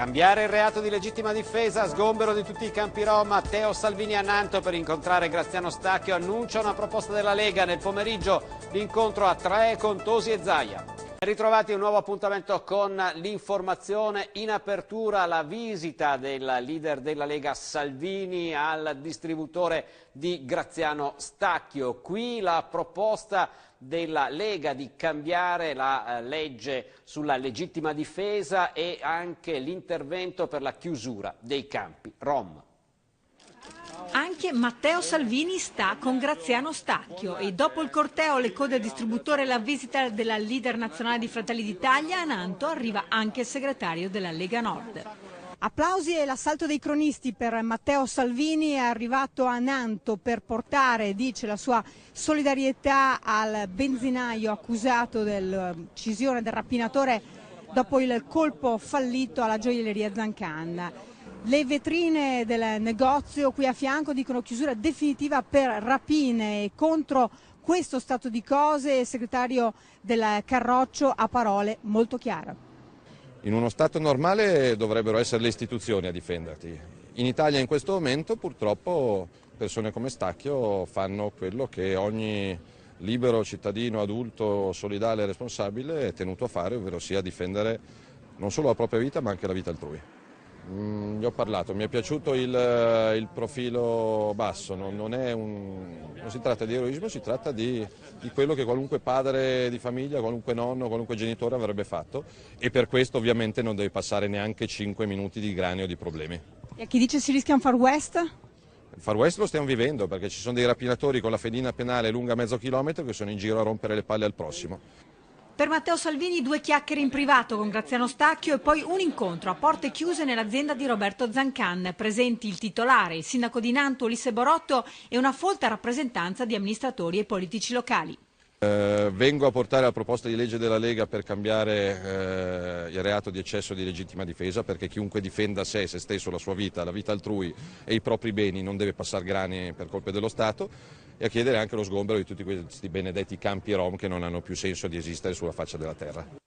Cambiare il reato di legittima difesa, sgombero di tutti i campi rom. Matteo Salvini a Nanto per incontrare Graziano Stacchio, annuncia una proposta della Lega. Nel pomeriggio l'incontro a Tre con Tosi e Zaia. Ritrovati un nuovo appuntamento con l'informazione. In apertura la visita del leader della Lega Salvini al distributore di Graziano Stacchio. Qui la proposta della Lega di cambiare la legge sulla legittima difesa e anche l'intervento per la chiusura dei campi rom. Anche Matteo Salvini sta con Graziano Stacchio e dopo il corteo, le code del distributore e la visita della leader nazionale di Fratelli d'Italia a Nanto arriva anche il segretario della Lega Nord. Applausi e l'assalto dei cronisti per Matteo Salvini, è arrivato a Nanto per portare, dice, la sua solidarietà al benzinaio accusato dell'uccisione del rapinatore dopo il colpo fallito alla gioielleria Zancan. Le vetrine del negozio qui a fianco dicono chiusura definitiva per rapine e contro questo stato di cose il segretario del Carroccio ha parole molto chiare. In uno Stato normale dovrebbero essere le istituzioni a difenderti. In Italia in questo momento purtroppo persone come Stacchio fanno quello che ogni libero cittadino, adulto, solidale e responsabile è tenuto a fare, ovvero sia difendere non solo la propria vita ma anche la vita altrui. Gli ho parlato, mi è piaciuto il profilo basso, non si tratta di eroismo, si tratta di quello che qualunque padre di famiglia, qualunque nonno, qualunque genitore avrebbe fatto e per questo ovviamente non deve passare neanche 5 minuti di grane o di problemi. E a chi dice si rischia un Far West? Il Far West lo stiamo vivendo perché ci sono dei rapinatori con la fedina penale lunga mezzo chilometro che sono in giro a rompere le palle al prossimo. Per Matteo Salvini 2 chiacchiere in privato con Graziano Stacchio e poi un incontro a porte chiuse nell'azienda di Roberto Zancan. Presenti il titolare, il sindaco di Nanto Ulisse Borotto e una folta rappresentanza di amministratori e politici locali. Vengo a portare la proposta di legge della Lega per cambiare il reato di eccesso di legittima difesa, perché chiunque difenda sé stesso, la sua vita, la vita altrui e i propri beni non deve passare grani per colpe dello Stato, e a chiedere anche lo sgombero di tutti questi benedetti campi rom che non hanno più senso di esistere sulla faccia della terra.